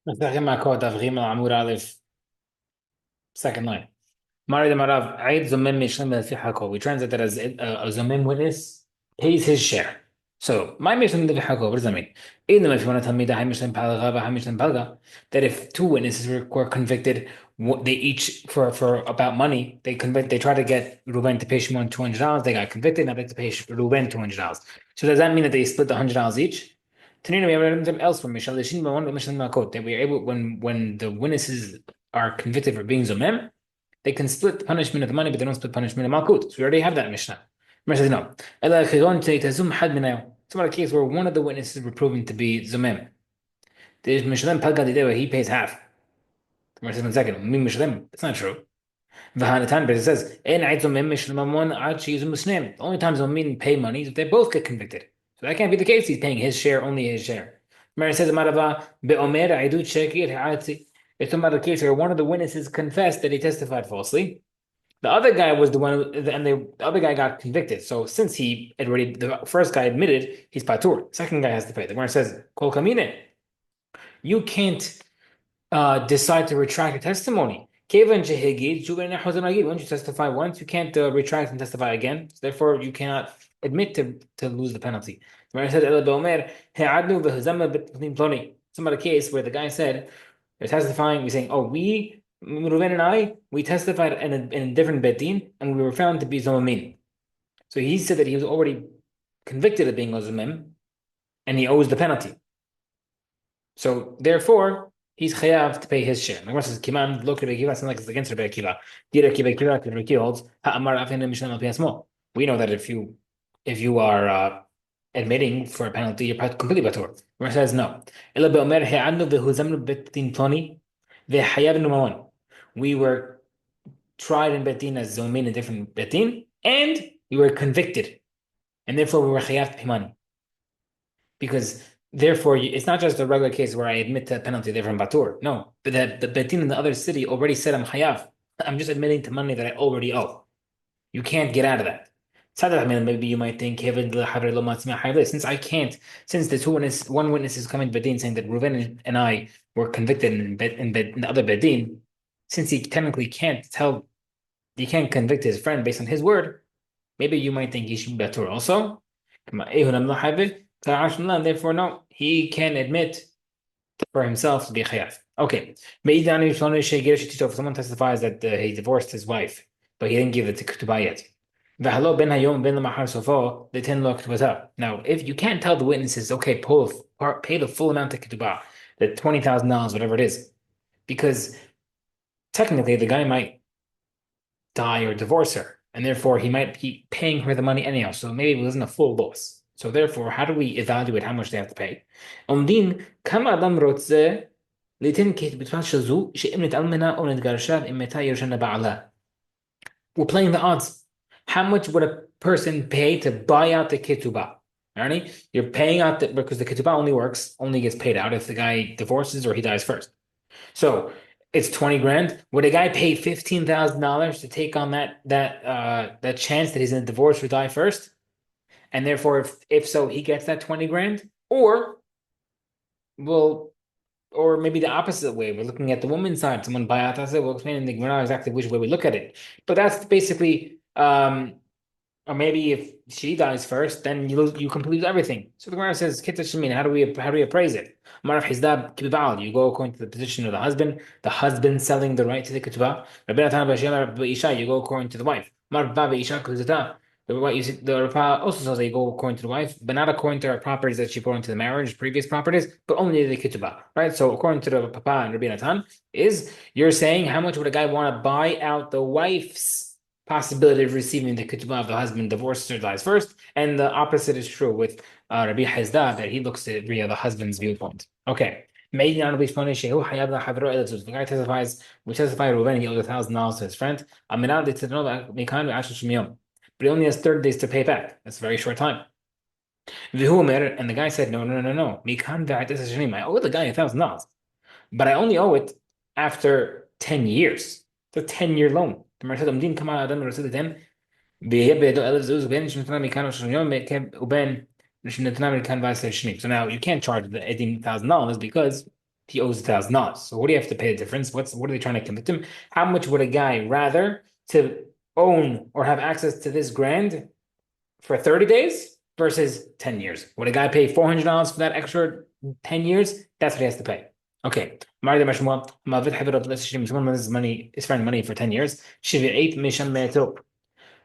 نستخدم Makkot Daf العمود ألف second line. Mari de Marav, Aid Zomim Mishlim Lefi Hako. We translate that as a Zomim witness pays his share. So, my Mishlim Lefi Hako, what does that mean? Even if you want to tell me that Hamishlim Palga, Hamishlim Palga, that if two witnesses were convicted, they each for about money, they try to get Ruben to pay Shimon $200. They got convicted. Now they have to pay Ruben $200. So does that mean that they split the $100 each? Tanina, we have them elsewhere. Mishal Lishin B'Wan Mishlim Makot, that we are able when the witnesses are convicted for being Zomim, they can split the punishment of the money, but they don't split punishment of Malkut. So we already have that in Mishnah. Mishnah says no. It's about a case where one of the witnesses were proven to be Zomem. There's Mishnah Pagad where he pays half. The Mishnah says one second. It's not true. But it says, the only time Zomim pay money is if they both get convicted. So that can't be the case. He's paying his share, only his share. Mary says, it's about a case where one of the witnesses confessed that he testified falsely. The other guy was the one, the other guy got convicted. So since the first guy admitted, he's patur. The second guy has to pay. The Gemara says, "Kol kamine." You can't decide to retract your testimony. Once you testify once, you can't retract and testify again. So therefore, you cannot admit to lose the penalty. The Gemara said, some other case where the guy said, they're testifying, we're saying, oh, Reuven and I, we testified in a different bet din, and we were found to be Zomamin. So he said that he was already convicted of being Zomim, and he owes the penalty. So therefore, he's chayav to pay his share. The Gemara says, "Kiman lo Rabbi Akiva." It's not like it's against Rabbi Akiva. Did Rabbi Akiva holds ha'amar afin mishnah al piyasmo. We know that if you are admitting for a penalty, you're completely batur. The Gemara says no. Ela be'omer he'adnu v'huzamnu bet din ploni ve'hayavnu ma'on. We were tried in Betin as Zomin, a different Betin, and we were convicted. And therefore, we were chayav to pay money. Because therefore, it's not just a regular case where I admit to a penalty there from Batur. No, but the Betin in the other city already said I'm chayav. I'm just admitting to money that I already owe. You can't get out of that. Maybe you might think, since I can't, since one witness is coming to Bedin saying that Reuven and I were convicted in the other Bedin, since he technically he can't convict his friend based on his word, maybe you might think he should be Batur also. And therefore, no, he can admit for himself to be chayav. Okay. If someone testifies that he divorced his wife, but he didn't give it to ketubah yet. Now, if you can't tell the witnesses, okay, pay the full amount to ketubah, the $20,000, whatever it is, because technically the guy might die or divorce her, and therefore he might be paying her the money anyhow. So maybe it wasn't a full loss. So therefore, how do we evaluate how much they have to pay? We're playing the odds. How much would a person pay to buy out the ketubah? Right? You're paying out because the ketubah only gets paid out if the guy divorces or he dies first. So it's 20 grand. Would a guy pay $15,000 to take on that chance that he's in a divorce or die first? And therefore, if so, he gets that 20 grand? Or maybe the opposite way. We're looking at the woman's side. Someone buy out. We'll explain in the Gemara exactly which way we look at it. But that's basically, or maybe if she dies first, then you complete everything. So the Gemara says, "Kitta shemin." How do we appraise it? Maraf hizdab kibal. You go according to the position of the husband selling the right to the ketubah. You go according to the wife. The Rafa also says they go according to the wife, but not according to her properties that she brought into the marriage, previous properties, but only the ketubah, right? So according to the Papa and Rabbi Natan, you're saying how much would a guy want to buy out the wife's possibility of receiving the ketubah if the husband divorces or dies first, and the opposite is true with Rabbi Hizda, that he looks at via the husband's viewpoint. Okay. The guy testifies, we testify Reuven, he owes $1,000 to his friend. But he only has 30 days to pay back. That's a very short time. And the guy said, no. I owe the guy $1,000, but I only owe it after 10 years. It's a 10-year loan. So now you can't charge the $18,000 because he owes $1,000. So what do you have to pay the difference? What are they trying to convict him? How much would a guy rather to own or have access to this grand for 30 days versus 10 years? Would a guy pay $400 for that extra 10 years? That's what he has to pay. Okay. Someone lends his friend money for 10 years.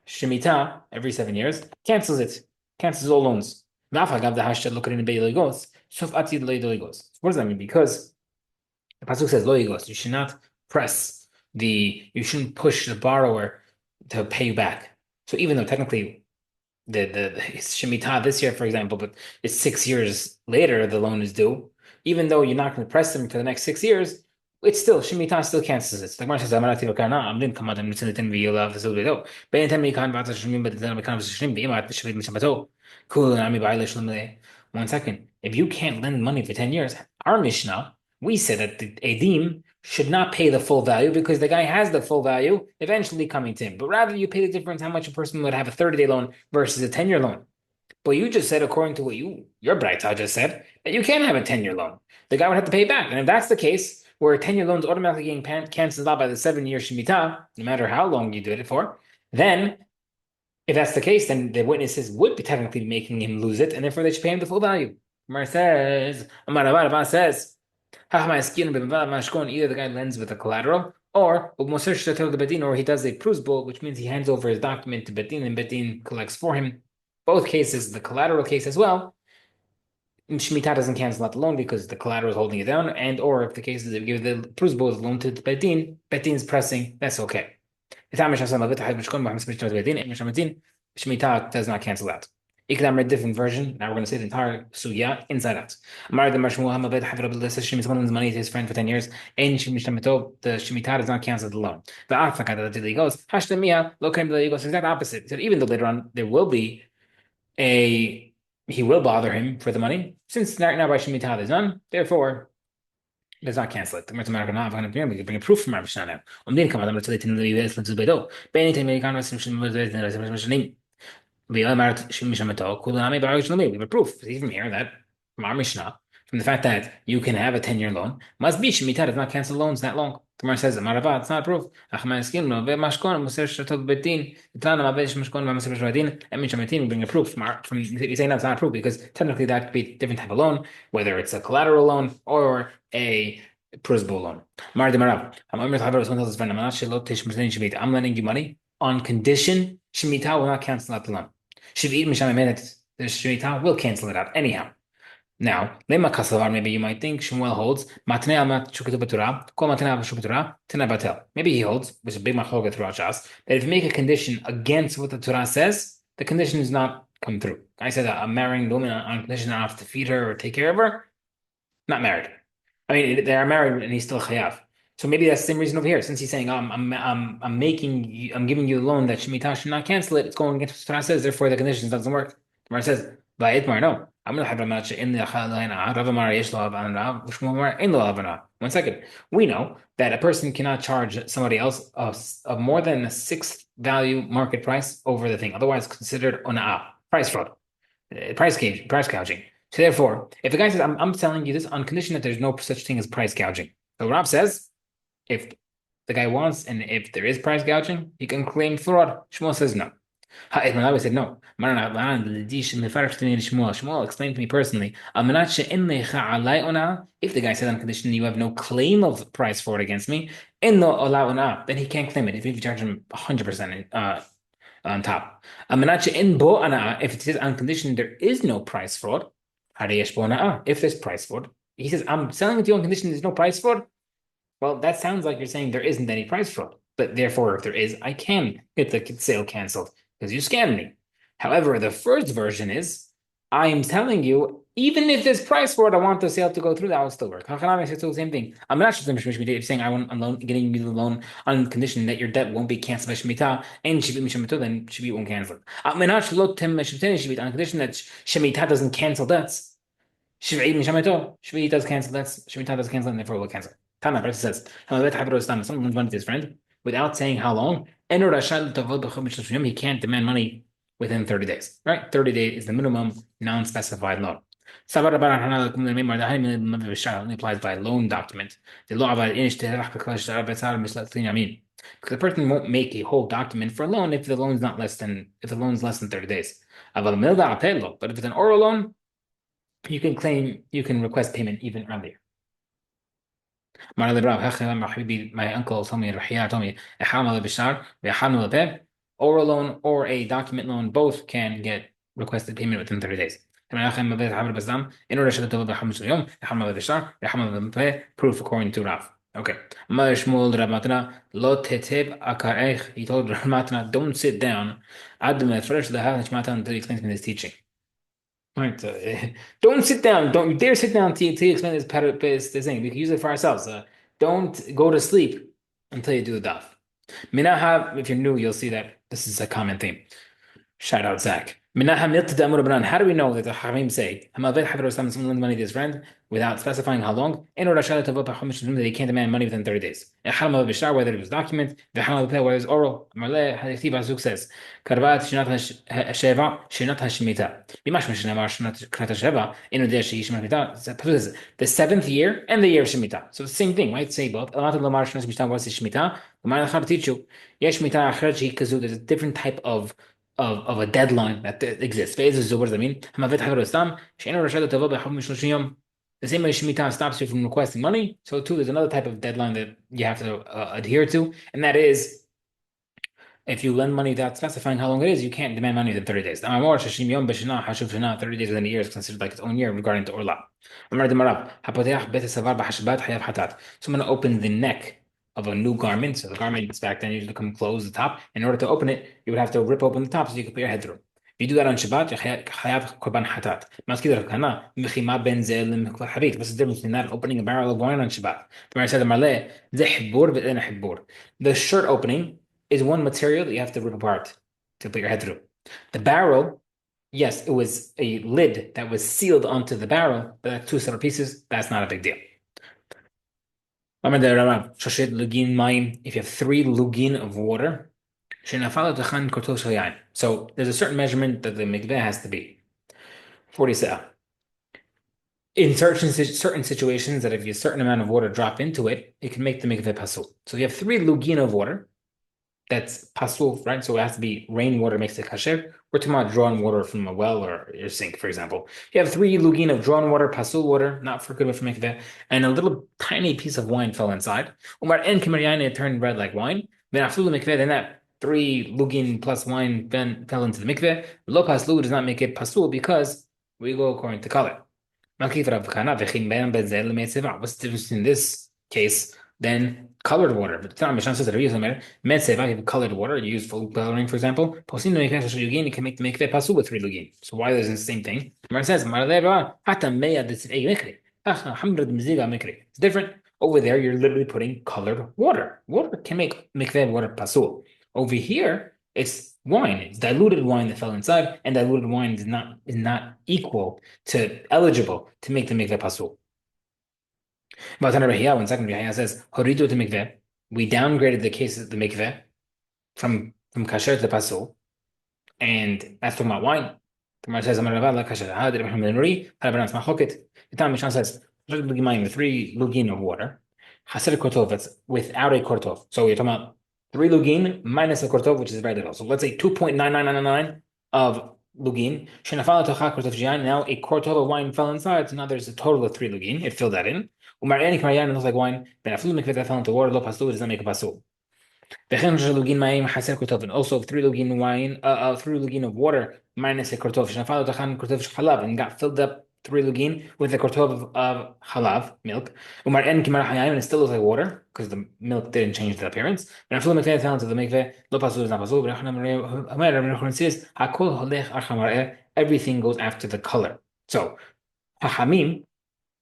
Shemitah, every 7 years, cancels it, cancels all loans. So what does that mean? Because the pasuk says lo yigos, you should not you shouldn't push the borrower to pay you back. So even though technically the Shemitah this year, for example, but it's 6 years later the loan is due. Even though you're not going to press them for the next 6 years, it's still Shemitah still cancels it. Like Mar says, "Amarati v'kana amdin kamad mitzilitin v'yolav v'zulvedo." Be'entem mikan v'ata shemim b'tetem mikan v'shemim b'imat b'shavit mishabato. Kul ami ba'ilish lemle. 1 second. If you can't lend money for 10 years, our Mishnah, we said that the Edim should not pay the full value because the guy has the full value eventually coming to him. But rather you pay the difference how much a person would have a 30-day loan versus a 10-year loan. But you just said, according to what your Braita just said, that you can't have a 10-year loan. The guy would have to pay back. And if that's the case, where a 10-year loan is automatically getting canceled out by the 7-year Shemitah, no matter how long you did it for, then if that's the case, then the witnesses would be technically making him lose it, and therefore they should pay him the full value. Amar says, either the guy lends with a collateral, or he does a prusbul, which means he hands over his document to Bedin, and Bedin collects for him. Both cases, the collateral case as well, Shemitah doesn't cancel out the loan because the collateral is holding it down, and or if the case is they give the prusbul as a loan to Bedin, Bedin's pressing, that's okay. Shemitah does not cancel out. Ikdam read different version. Now we're going to say the entire suya inside out. Amar the Mashmu Hamabed Havra someone's money to his friend for 10 years. And the Shemitah does not cancel the loan. The Afaka that goes, Hashtamia, Lokem goes, exact opposite. He said, even though later on there will be he will bother him for the money, since right now by Shemitah there's none, therefore does not cancel it. We can bring a proof from our Mishnah now. We have a proof even here that from our Mishnah, from the fact that you can have a 10-year loan, must be Shemitah does not cancel loans that long. The Gemara says, Marava, it's not proof. We bring a proof from you saying that's not proof because technically that could be a different type of loan, whether it's a collateral loan or a prusbul loan. I'm lending you money on condition Shemitah will not cancel out the loan. The Shemitah will cancel it out anyhow. Now, Lema Kasavar, maybe you might think Shmuel holds Matnei Amat Shukatu Batura, Kol Matnei Shukatura, Tana Batel. Maybe he holds, which is a big machloket throughout Shas, that if you make a condition against what the Torah says, the condition does not come through. I said that I'm marrying the woman on condition I have to feed her or take care of her. Not married. I mean, they are married and he's still chayav. So maybe that's the same reason over here. Since he's saying, I'm giving you a loan that Shemitah should not cancel it. It's going against what Torah says. Therefore, the conditions doesn't work. Gemara says, "Va'itmar no. I'm going to have a match in the Rav 1 second. We know that a person cannot charge somebody else of more than a sixth value market price over the thing. Otherwise, it's considered ona'ah, price fraud, price gouging. So therefore, if the guy says, I'm selling you this on condition that there's no such thing as price gouging. So Rav says, if the guy wants and if there is price gouging, he can claim fraud. Shmuel says no. Ha'etmanawi said no. Shmuel explained to me personally, if the guy said on condition you have no claim of price fraud against me, then he can't claim it if you charge him 100% on top. If it says on condition there is no price fraud, if there's price fraud, he says, I'm selling it to you on condition there's no price fraud. Well, that sounds like you're saying there isn't any price fraud. But therefore, if there is, I can get the sale canceled because you scammed me. However, the first version is, I am telling you, even if there's price fraud, I want the sale to go through, that will still work. It's the same thing. I'm not saying I'm getting you the loan on condition that your debt won't be canceled by Shemitah, and then Shemit won't cancel it. On condition that Shemitah doesn't cancel debts. Shemit does cancel debts. Shemitah does cancel, and therefore will cancel. Tana verse says, someone went to his friend without saying how long, he can't demand money within 30 days. Right? 30 days is the minimum non-specified loan. only applies by a loan document. The law about because the person won't make a whole document for a loan if the loan's less than 30 days. But if it's an oral loan, you can request payment even earlier. My uncle told me, Rahia told me, oral loan or a document loan, both can get requested payment within 30 days. In order proof according to Rav. Okay. He told Rav Matna, don't sit down until he explains me this teaching. Right. Don't sit down. Don't you dare sit down till you explain this thing. We can use it for ourselves. Don't go to sleep until you do the daf. Minaha, if you're new, you'll see that this is a common theme. Shout out Zach. How do we know that the Hamim say someone lend money to his friend without specifying how long? In order that he can't demand money within 30 days. Whether it was document, whether it was oral. Says the seventh year and the year of Shemitah. So the same thing, right? Say both. What's the Shemitah? Teach you. There's a different type of a deadline that exists. So what does that mean? The same way Shemitah stops you from requesting money, so too there's another type of deadline that you have to adhere to, and that is if you lend money without specifying how long it is, you can't demand money within 30 days. 30 days within a year is considered like its own year regarding to Orla. Someone opened the neck of a new garment. So the garments back then usually come closed the top. In order to open it, you would have to rip open the top so you could put your head through. If you do that on Shabbat, you chayav korban hatat. What's the difference between that and opening a barrel of wine on Shabbat? The shirt opening is one material that you have to rip apart to put your head through. The barrel, yes, it was a lid that was sealed onto the barrel, but that's two separate pieces. That's not a big deal. If you have 3 lugin of water, so there's a certain measurement that the mikveh has to be. 40 se'ah. In certain situations, that if you a certain amount of water drop into it, it can make the mikveh pasul. So you have 3 lugin of water. That's pasul, right? So it has to be rainwater makes it kasher. We're talking about drawn water from a well or your sink, for example. You have 3 lugin of drawn water, pasul water, not for good for mikveh, and a little tiny piece of wine fell inside. Umar en it turned red like wine. Then that 3 lugin plus wine fell into the mikveh. Lo paslu does not make it pasul because we go according to color. What's the difference in this case than colored water? But the Mishnah says that you have colored water, you use full coloring, for example. You can make the mikveh pasul with 3 lugin. So why isn't the same thing? It says, it's different. Over there, you're literally putting colored water. Water can make mikveh water pasul. Over here, it's wine. It's diluted wine that fell inside, and diluted wine is not equal to eligible to make the mikveh pasul. But when second Rahia says horidu to mikveh, we downgraded the case of the mikveh from kasher to pasul, and that's talking about wine. The Gemara says Amar Rava la kasher. How did Abraham ben Nuri? How about Machoket? The Talmud Mishnah says 3 lugin of water, chaser kortov. That's without a kortov. So you're talking about 3 lugin minus a kortov, which is very little. So let's say 2.9999 of lugin. Now a kortov of wine fell inside, so now there's a total of 3 lugin. It filled that in. It looks like wine. That fell into water. Lo pasul does not make a pasul. And also 3 lugin wine, 3 lugin of water minus a kortov. And got filled up 3 lugin with a kortov of halav, milk. And it still looks like water because the milk didn't change the appearance. But fell into the mikveh. Lo pasul is not pasul. Everything goes after the color. So Hachamim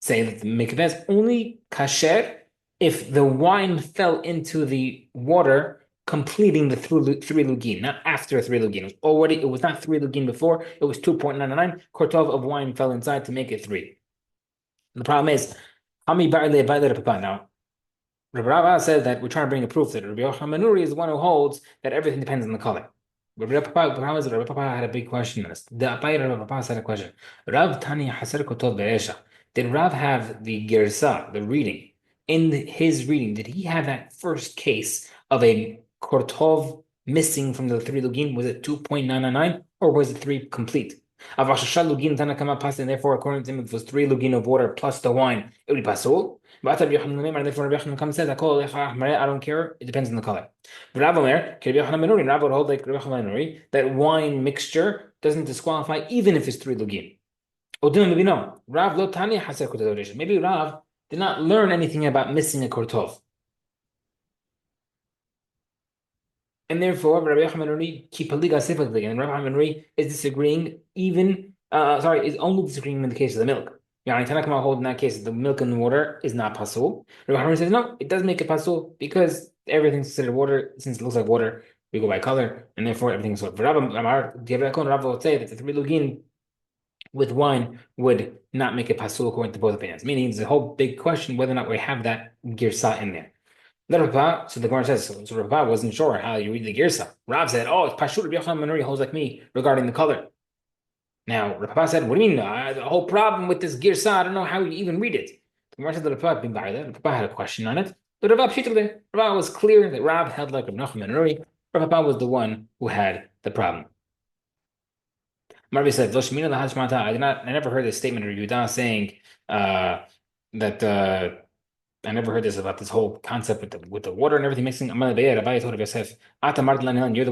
say that the mikveh is only kasher if the wine fell into the water, completing the 3 lugin, not after 3 lugin. It was not 3 lugin before, it was 2.99. Kortov of wine fell inside to make it 3. The problem is, now, Rabbi Rava said that we're trying to bring a proof that Rabbi Yochanan ben Nuri is the one who holds that everything depends on the color. But Rabbi Papa had a big question on this. The Abai Rabbi Papa had a question. Rav Tani Haser Kotov Beresha. Did Rav have the Gersa, the reading, in his reading? Did he have that first case of a Kortov missing from the three Lugin? Was it 2.999 or was it three complete? Avashasha Lugin Tanakama passed, and therefore, according to him, if it was three Lugin of water plus the wine, it would be pasul. But therefore, Rabbi Yochanan comes and says, I don't care, it depends on the color. Rav Omer, Rav would hold like Rabbi Yochanan that wine mixture doesn't disqualify even if it's three lugin. Odin, maybe no. Rav lo tani haser kortov. Maybe Rav did not learn anything about missing a kortov. And therefore, Rabbi Yochanan kipaliga sifalik, and Rabbi Yochanan is disagreeing is only disagreeing in the case of the milk. Yani Tanakama hold in that case the milk and the water is not pasul. Rabbi Yochanan says no, it does make it pasul because everything's considered water. Since it looks like water, we go by color, and therefore everything's water. Rabbi would say that the three lugin with wine would not make it pasul according to both opinions. Meaning, there's a whole big question whether or not we have that girsa in there. So the Gemara says, so Rabbi wasn't sure how you read the Girsa. Rav said, oh, it's Pashut Rabbi Yochanan Manuri holds like me regarding the color. Now, Rabbi said, what do you mean? The whole problem with this Girsa, I don't know how you even read it. The Gemara said that Rabbi had a question on it. But Rabbi was clear that Rav held like Rabbi Yochanan Manuri. Rabbi was the one who had the problem. Rabbi said, I never heard this statement of Yudah saying that I never heard this about this whole concept with the water and everything mixing. You're the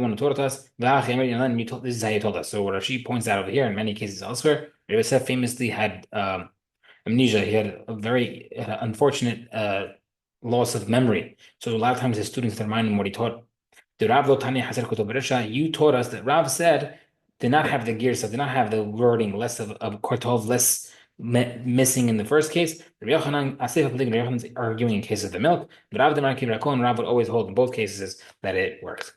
one who taught us. This is how you told us. So what Rashi points out over here, in many cases elsewhere, Rabbi Yosef famously had amnesia. He had a very unfortunate loss of memory. So a lot of times his students had to remind him what he taught. You taught us that Rav said did not have the girsa, did not have the wording less of kortov, less missing in the first case. Rabbi Yochanan is arguing in case of the milk. But Rav would always hold in both cases that it works.